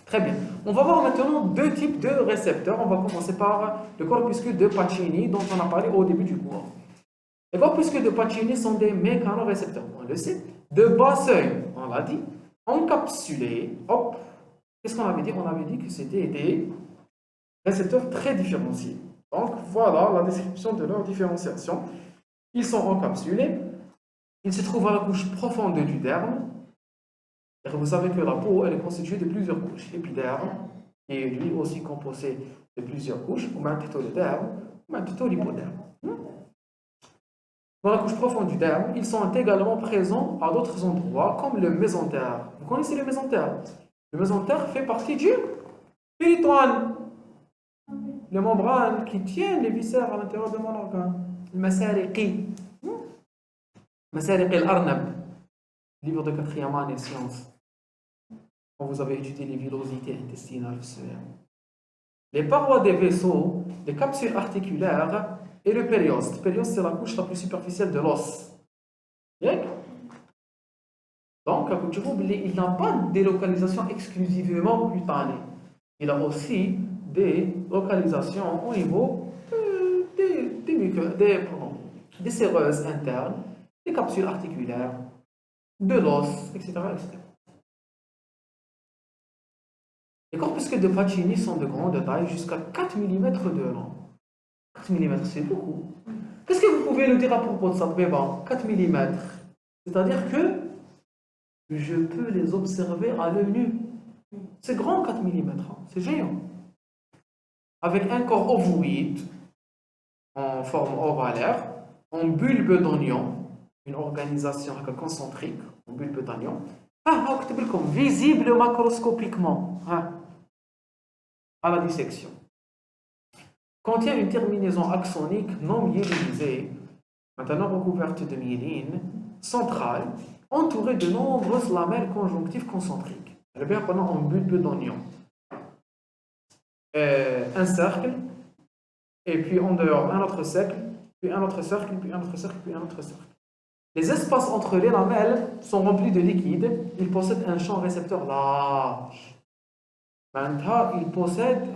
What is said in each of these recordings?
Très bien. On va voir maintenant deux types de récepteurs. On va commencer par le corpuscule de Pacini dont on a parlé au début du cours. Les corpuscules de Pacini sont des mécanorécepteurs, on le sait, de bas seuil, on l'a dit, encapsulés. Hop, qu'est-ce qu'on avait dit? On avait dit que c'était des récepteurs très différenciés. Donc voilà la description de leur différenciation. Ils sont encapsulés, ils se trouvent à la couche profonde du derme. Et vous savez que la peau elle est constituée de plusieurs couches. L'épiderme, qui est lui aussi composé de plusieurs couches, ou même plutôt le derme, ou même plutôt l'hypoderme. Dans la couche profonde du derme, ils sont également présents à d'autres endroits, comme le mésentère. Vous connaissez le mésentère? Le mésentère fait partie du péritoine, les membranes qui tiennent les viscères à l'intérieur de mon organe. Le masariqi. Masariqi al-Arnab, livre de 4e année, sciences. Quand vous avez étudié les villosités intestinales, les parois des vaisseaux, les capsules articulaires et le périoste. Le périoste, c'est la couche la plus superficielle de l'os. Donc, il n'a pas de délocalisation exclusivement cutanée. Il a aussi des localisations au niveau des séreuses internes, des capsules articulaires, de l'os, etc., etc. Les corpuscules de Pacini sont de grande taille, jusqu'à 4 mm de long. 4 mm, c'est beaucoup. Qu'est-ce que vous pouvez nous dire à propos de ça, Béba? 4 mm. C'est-à-dire que je peux les observer à l'œil nu. C'est grand, 4 mm, c'est géant. Avec un corps ovoïde, en forme ovalaire, en bulbe d'oignon, une organisation concentrique, en bulbe d'oignon, visible macroscopiquement à la dissection. Contient une terminaison axonique non myélinisée, maintenant recouverte de myéline, centrale, entourée de nombreuses lamelles conjonctives concentriques. Elle est bien pendant un bulbe d'oignon. Un cercle, et puis en dehors un autre cercle, puis un autre cercle, puis un autre cercle, puis un autre cercle. Les espaces entre les lamelles sont remplis de liquide. Ils possèdent un champ récepteur large. Maintenant, ils possèdent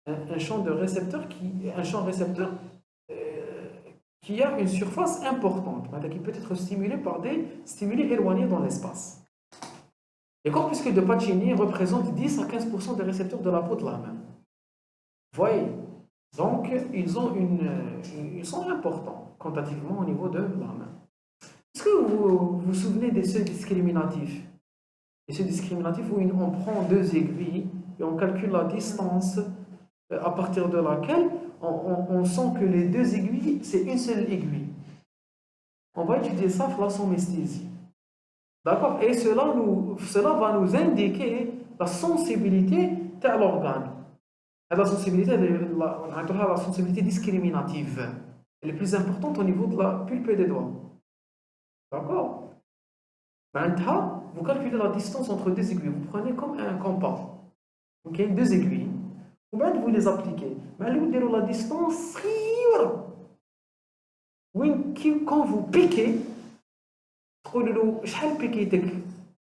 un champ de récepteur qui a une surface importante, qui peut être stimulé par des stimuli éloignés dans l'espace. Les corpuscules de Pacini représentent 10 à 15% des récepteurs de la peau de la main. Vous voyez? Donc, ils sont importants quantitativement au niveau de la main. Est-ce que vous vous souvenez des seuils discriminatifs? Les seuils discriminatifs où on prend deux aiguilles et on calcule la distance à partir de laquelle on sent que les deux aiguilles, c'est une seule aiguille. On va étudier ça, la somesthésie. D'accord? Et cela va nous indiquer la sensibilité de l'organe. La sensibilité discriminative. Elle est plus importante au niveau de la pulpe des doigts. D'accord? Maintenant, vous calculez la distance entre deux aiguilles. Vous prenez comme un compas. Ok? Deux aiguilles. Vous les appliquez. Mais la distance, quand vous piquez,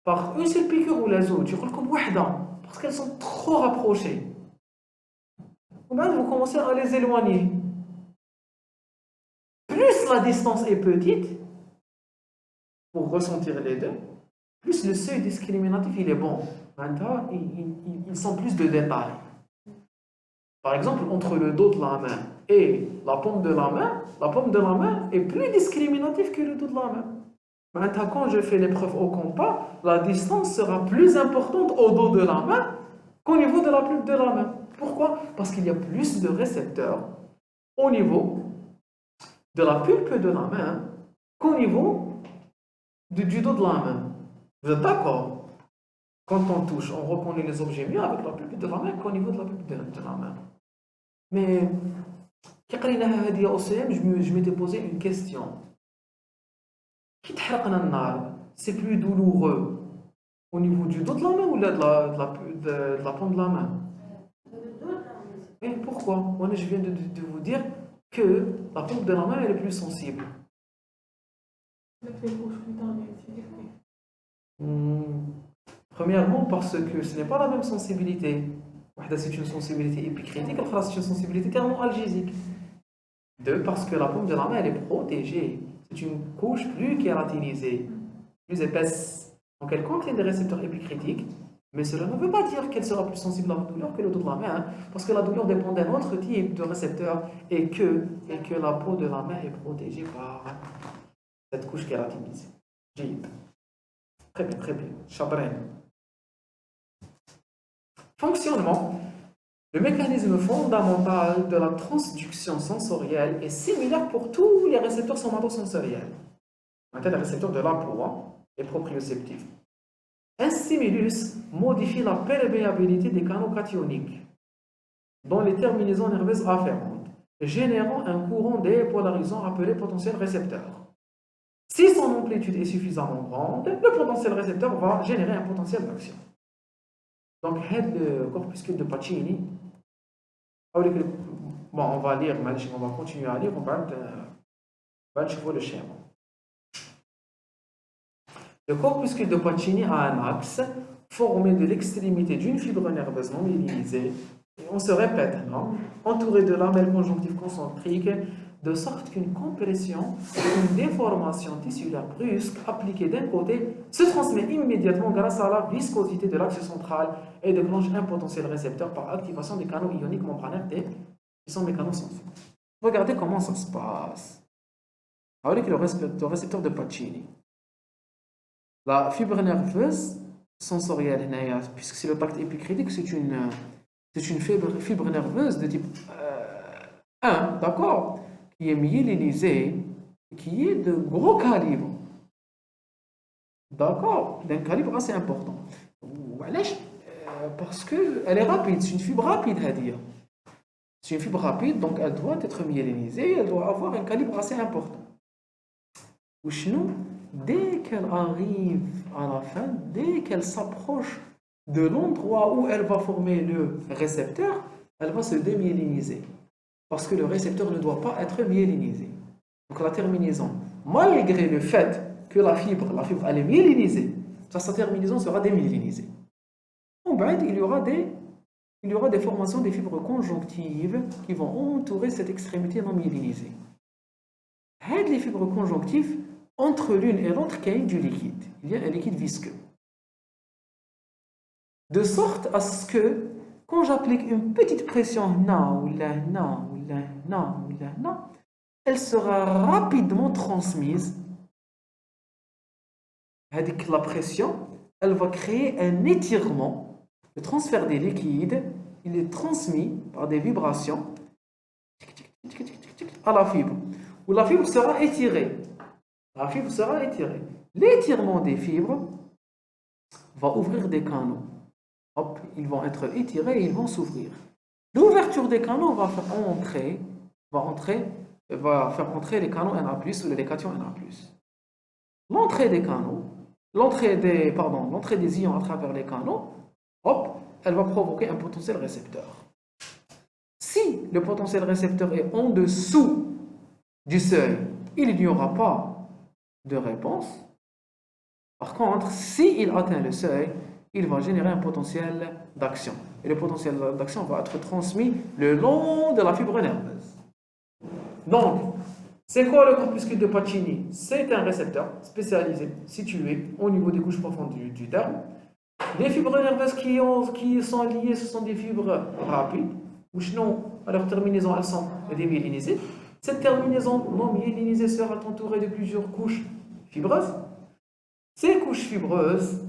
par une seule piqûre ou les autres, parce qu'elles sont trop rapprochées. Vous commencez à les éloigner. Plus la distance est petite, pour ressentir les deux, plus le seuil discriminatif il est bon. Maintenant, ils sont plus de détails. Par exemple, entre le dos de la main et la paume de la main est plus discriminative que le dos de la main. Maintenant, quand je fais l'épreuve au compas, la distance sera plus importante au dos de la main qu'au niveau de la pulpe de la main. Pourquoi? Parce qu'il y a plus de récepteurs au niveau de la pulpe de la main qu'au niveau du dos de la main. Vous êtes d'accord? Quand on touche, on reconnaît les objets mieux avec la pulpe de la main qu'au niveau de la pulpe de la main. Mais, je m'étais posé une question. C'est plus douloureux au niveau du dos de la main ou de la paume de la main? Et pourquoi? Moi, je viens de vous dire que la paume de la main elle est plus sensible. Premièrement, parce que ce n'est pas la même sensibilité. C'est une sensibilité épicritique, l'autre c'est une sensibilité thermo-algésique. Deux, parce que la paume de la main, elle est protégée. C'est une couche plus kératinisée, plus épaisse. Donc elle contient des récepteurs épicritiques, mais cela ne veut pas dire qu'elle sera plus sensible à la douleur que le dos de la main, hein, parce que la douleur dépend d'un autre type de récepteur et que la peau de la main est protégée par cette couche kératinisée. Très bien, très bien. Chabren. Fonctionnement. Le mécanisme fondamental de la transduction sensorielle est similaire pour tous les récepteurs somatosensoriels. Les récepteurs de la peau et proprioceptifs. Un stimulus modifie la perméabilité des canaux cationiques dans les terminaisons nerveuses afférentes, générant un courant dépolarisant appelé potentiel récepteur. Si son amplitude est suffisamment grande, le potentiel récepteur va générer un potentiel d'action. Donc, le corpuscule de Pacini, bon, on va lire, on va continuer à lire, on va voir le schéma. Le corpuscule de Pacini a un axe formé de l'extrémité d'une fibre nerveuse non myélinisée, et on se répète, non, entouré de lamelles conjonctives concentriques, de sorte qu'une compression ou une déformation tissulaire brusque appliquée d'un côté se transmet immédiatement grâce à la viscosité de l'axe central et déclenche un potentiel récepteur par activation des canaux ioniques membranaires qui sont mécanosensibles. Regardez comment ça se passe. Avec le récepteur de Pacini. La fibre nerveuse sensorielle, puisque c'est le pacte épicritique, c'est une fibre nerveuse de type 1, d'accord, qui est myélinisée, qui est de gros calibre. D'accord, d'un calibre assez important. Parce qu'elle est rapide, c'est une fibre rapide à dire. C'est une fibre rapide, donc elle doit être myélinisée, elle doit avoir un calibre assez important. Dès qu'elle arrive à la fin, dès qu'elle s'approche de l'endroit où elle va former le récepteur, elle va se démyéliniser. Parce que le récepteur ne doit pas être myélinisé. Donc la terminaison, malgré le fait que la fibre elle est myélinisée, sa terminaison sera démyélinisée. En bas, il y aura des formations des fibres conjonctives qui vont entourer cette extrémité non myélinisée. Les fibres conjonctives, entre l'une et l'autre, il y a du liquide. Il y a un liquide visqueux. De sorte à ce que, quand j'applique une petite pression, elle sera rapidement transmise. La pression, elle va créer un étirement. Le transfert des liquides, il est transmis par des vibrations à la fibre, où la fibre sera étirée. La fibre sera étirée. L'étirement des fibres va ouvrir des canaux. Hop, ils vont être étirés et ils vont s'ouvrir. L'ouverture des canaux va faire entrer les canaux Na+, ou les cations Na+. L'entrée des ions à travers les canaux, hop, elle va provoquer un potentiel récepteur. Si le potentiel récepteur est en dessous du seuil, il n'y aura pas de réponse. Par contre, s'il atteint le seuil, il va générer un potentiel d'action. Et le potentiel d'action va être transmis le long de la fibre nerveuse. Donc, c'est quoi le corpuscule de Pacini? C'est un récepteur spécialisé, situé au niveau des couches profondes du derme. Les fibres nerveuses qui sont liées, ce sont des fibres rapides, ou sinon, à leur terminaison, elles sont démyélinisées. Cette terminaison non myélinisée sera entourée de plusieurs couches fibreuses. Ces couches fibreuses,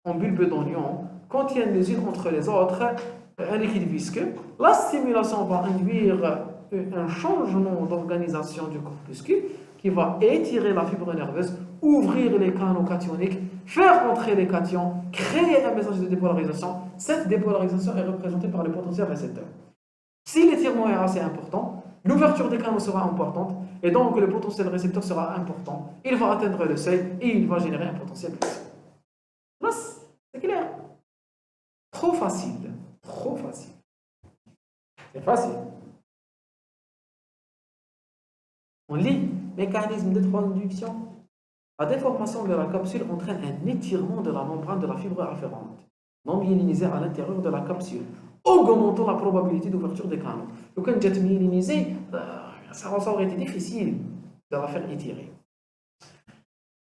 en bulbe d'oignon, contiennent les unes entre les autres un liquide visqueux. La stimulation va induire un changement d'organisation du corpuscule qui va étirer la fibre nerveuse, ouvrir les canaux cationiques, faire entrer les cations, créer un message de dépolarisation. Cette dépolarisation est représentée par le potentiel récepteur. Si l'étirement est assez important, l'ouverture des canaux sera importante et donc le potentiel récepteur sera important. Il va atteindre le seuil et il va générer un potentiel puissant. Là, c'est clair. Trop facile. Trop facile. C'est facile. On lit mécanisme de transduction. La déformation de la capsule entraîne un étirement de la membrane de la fibre afférente, non myélinisée à l'intérieur de la capsule, augmentant la probabilité d'ouverture des canaux. Donc, quand vous myélinisée, ça aurait été difficile de la faire étirer.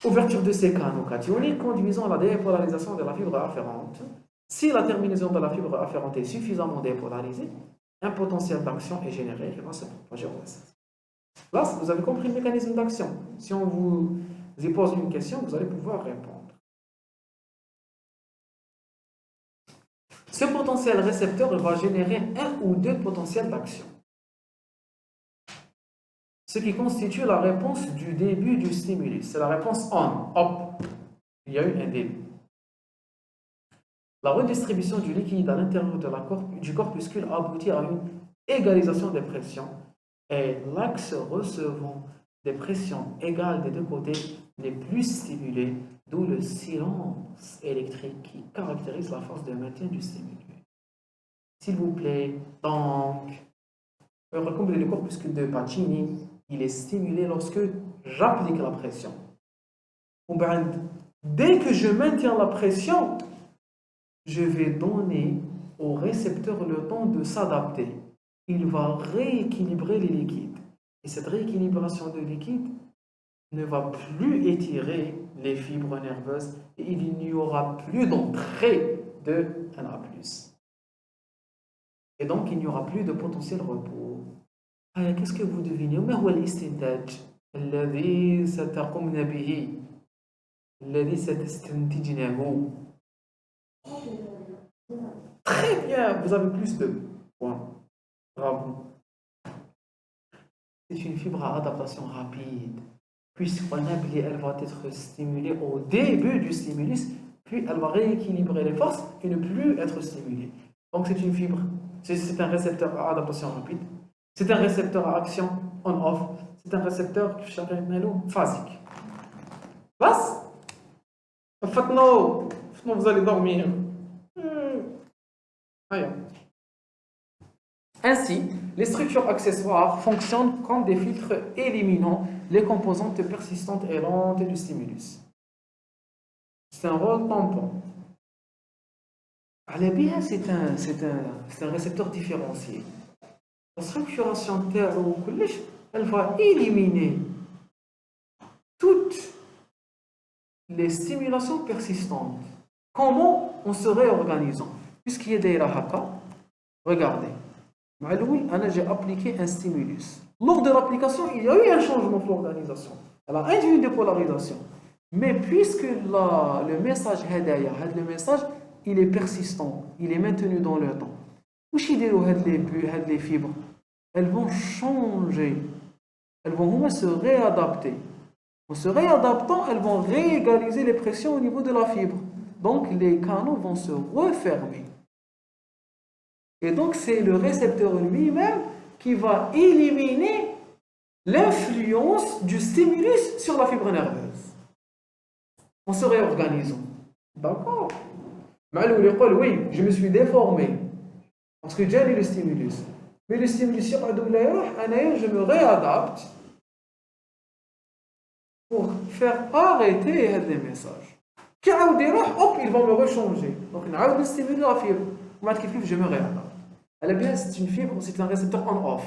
Ouverture de ces canaux cationiques conduisant à la dépolarisation de la fibre afférente. Si la terminaison de la fibre afférente est suffisamment dépolarisée, un potentiel d'action est généré et va se propager au reste. Là, vous avez compris le mécanisme d'action. Si on vous pose une question, vous allez pouvoir répondre. Ce potentiel récepteur va générer un ou deux potentiels d'action, ce qui constitue la réponse du début du stimulus. C'est la réponse on, hop. Il y a eu un début. La redistribution du liquide à l'intérieur du corpuscule aboutit à une égalisation des pressions et l'axe recevant des pressions égales des deux côtés n'est plus stimulé, d'où le silence électrique qui caractérise la force de maintien du stimulus. S'il vous plaît, donc, comme le corpuscule de Pacini, il est stimulé lorsque j'applique la pression. Dès que je maintiens la pression, je vais donner au récepteur le temps de s'adapter. Il va rééquilibrer les liquides. Et cette rééquilibration de liquide ne va plus étirer les fibres nerveuses et il n'y aura plus d'entrée de Na+. Et donc, il n'y aura plus de potentiel repos. Qu'est-ce que vous devinez? ما هو الاستنتاج الذي ستقومن به الذي ستستنتجنه? Très bien, vous avez plus de points. Bravo. C'est une fibre à adaptation rapide, puisqu'on elle va être stimulée au début du stimulus, puis elle va rééquilibrer les forces et ne plus être stimulée. Donc c'est une fibre, c'est un récepteur à adaptation rapide, c'est un récepteur à action on-off, c'est un récepteur phasique. Passe? Maintenant, vous allez dormir. Ainsi, les structures accessoires fonctionnent comme des filtres éliminant les composantes persistantes et lentes du stimulus. C'est un rôle tampon. C'est un récepteur différencié. La structuration elle va éliminer toutes les stimulations persistantes. Comment? En se réorganisant. Puisqu'il y a des rahaka, regardez. J'ai appliqué un stimulus. Lors de l'application, il y a eu un changement de l'organisation. Elle a induit une dépolarisation. Mais puisque le message le message, il est persistant, il est maintenu dans le temps. Les fibres, elles vont changer. Elles vont se réadapter. En se réadaptant, elles vont réégaliser les pressions au niveau de la fibre. Donc, les canaux vont se refermer. Et donc, c'est le récepteur lui-même qui va éliminer l'influence du stimulus sur la fibre nerveuse. En se réorganisant. D'accord? Oui, je me suis déformé. Parce que j'ai eu le stimulus. Mais le stimulus, je me réadapte pour faire arrêter les messages. Hop, ils vont me rechanger. Donc, je stimuler la fibre. Je me réadapte. C'est une fibre, c'est un récepteur on-off.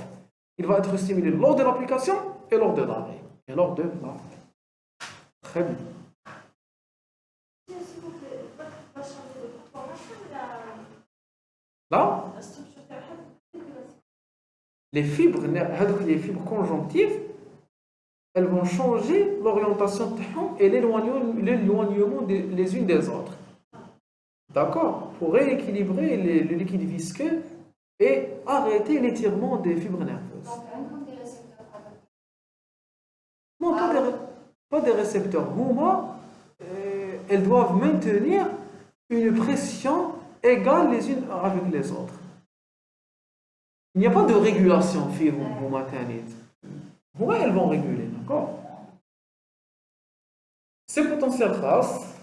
Il va être stimulé lors de l'application et lors de l'arrêt. Très bien. Là, les fibres conjonctives, elles vont changer l'orientation et l'éloignement les unes des autres. D'accord? Pour rééquilibrer le liquide visqueux et arrêter l'étirement des fibres nerveuses. Non, pas des récepteurs. Elles doivent maintenir une pression égale les unes avec les autres. Il n'y a pas de régulation fibre elles vont réguler, d'accord? Ces potentiels races,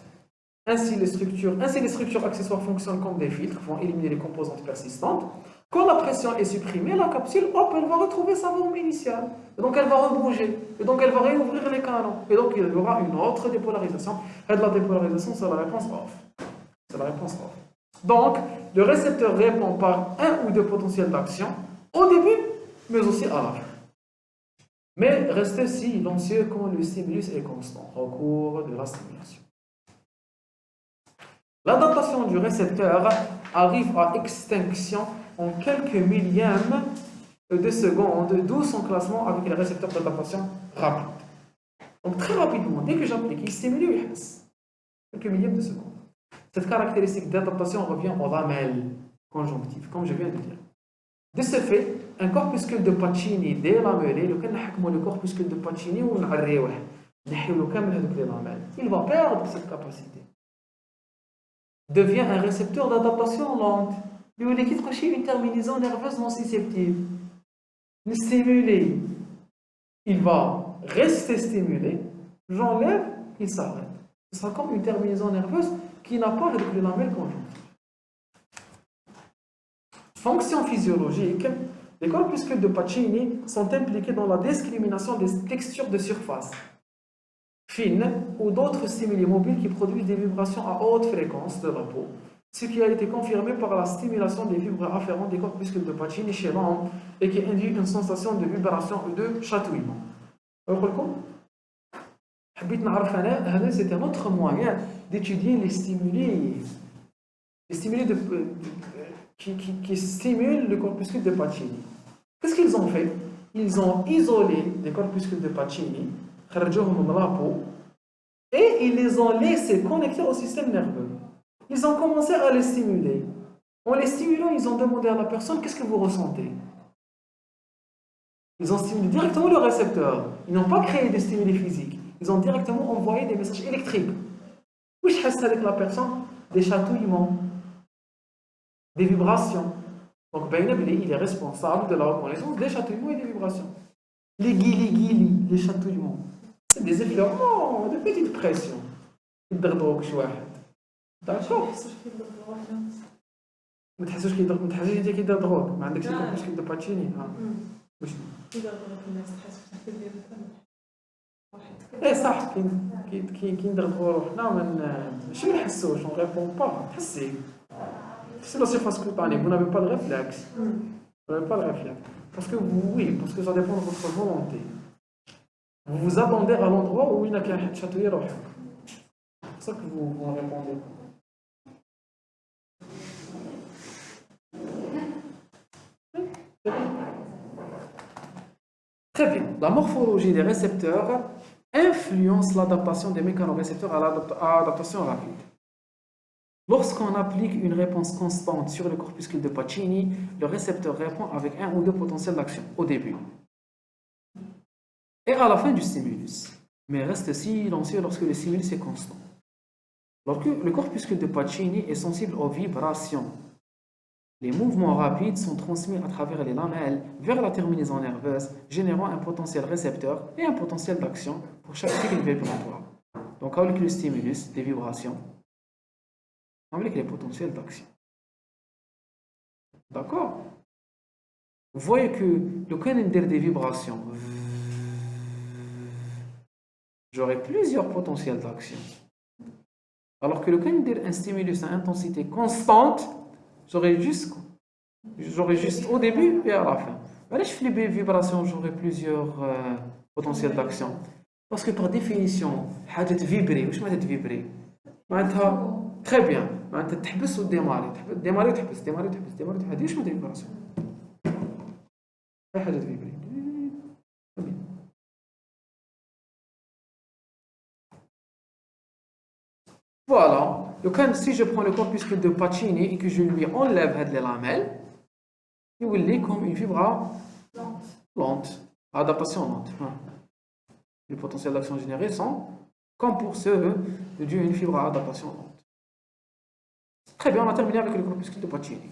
ainsi les structures accessoires fonctionnent comme des filtres, vont éliminer les composantes persistantes. Quand la pression est supprimée, la capsule, hop, elle va retrouver sa forme initiale. Et donc elle va rebouger. Et donc elle va réouvrir les canaux. Et donc il y aura une autre dépolarisation. Et de la dépolarisation, c'est la réponse off. C'est la réponse off. Donc, le récepteur répond par un ou deux potentiels d'action au début, mais aussi à la fin. Mais restez silencieux quand le stimulus est constant au cours de la stimulation. L'adaptation du récepteur arrive à extinction en quelques millièmes de seconde, d'où son classement avec les récepteurs d'adaptation rapide. Donc très rapidement, dès que j'applique, il stimule, il passe. Quelques millièmes de seconde. Cette caractéristique d'adaptation revient aux lamelles conjonctives, comme je viens de dire. De ce fait, un corpuscule de Pacini délamellé, le corpuscule de Pacini, il va perdre cette capacité. Devient un récepteur d'adaptation lente. Une terminaison nerveuse non susceptible. Le stimulé, il va rester stimulé. J'enlève, il s'arrête. Ce sera comme une terminaison nerveuse qui n'a pas de lamelle conjonctive. Fonction physiologique, les corpuscules de Pacini sont impliqués dans la discrimination des textures de surface fines ou d'autres stimuli mobiles qui produisent des vibrations à haute fréquence de la peau, ce qui a été confirmé par la stimulation des fibres afférentes des corpuscules de Pacini chez l'homme et qui induit une sensation de vibration ou de chatouillement. C'est un autre moyen d'étudier les stimuli qui stimulent le corpuscule de Pacini. Qu'est-ce qu'ils ont fait? Ils ont isolé les corpuscules de Pacini, dans la peau, et ils les ont laissés connectés au système nerveux. Ils ont commencé à les stimuler. En les stimulant, ils ont demandé à la personne: qu'est-ce que vous ressentez? Ils ont stimulé directement le récepteur. Ils n'ont pas créé des stimuli physiques. Ils ont directement envoyé des messages électriques. Où je reste avec la personne? Des chatouillements, des vibrations. Donc, il est responsable de la reconnaissance des chatouillements et des vibrations. Les guili-guili, les chatouillements, c'est des effleurements de petite pression. D'accord? ما تحسوش انت كيدير دروك ما عندكش الكوربوسكيل دو باتشيني واش كيدير دروك الناس تحس بحال كيدير ايه صح كيندير روحنا ماشي ما نحسوش اون ريبون با تحسي c'est la surface cutanée, vous n'avez pas le réflexe. Vous n'avez pas le réflexe. Parce que parce que ça dépend de votre volonté. Vous vous attendez à l'endroit où il n'y a qu'un chatouiller. C'est ça que vous répondez. Très bien. La morphologie des récepteurs influence l'adaptation des mécanorécepteurs à l'adaptation rapide. Lorsqu'on applique une réponse constante sur le corpuscule de Pacini, le récepteur répond avec un ou deux potentiels d'action au début et à la fin du stimulus, mais reste silencieux lorsque le stimulus est constant. Lorsque le corpuscule de Pacini est sensible aux vibrations, les mouvements rapides sont transmis à travers les lamelles vers la terminaison nerveuse, générant un potentiel récepteur et un potentiel d'action pour chaque cycle vibratoire. Donc avec le stimulus, des vibrations, avec les potentiels d'action. D'accord? Vous voyez que le canal des vibrations, j'aurai plusieurs potentiels d'action. Alors que le canal un stimulus à intensité constante, j'aurai juste au début et à la fin. Mais je fais les vibrations, j'aurai plusieurs potentiels d'action. Parce que par définition, حاجة vibrer, واش معناتها vibrer؟ معناتها très bien. معناتها تحبس وديماري، ديماري وتحبس، ديماري وتحبس، ديماري وتحبس، هذه واش معناتها فيبراسيون؟ أي حاجة فيبري. Voilà. Donc, si je prends le corpuscule de Pacini et que je lui enlève les lamelles, il will être comme une fibre lente, adaptation lente. Les potentiels d'action générés sont comme pour ceux d'une fibre à adaptation lente. Très bien, on a terminé avec le corpuscule de Pacini.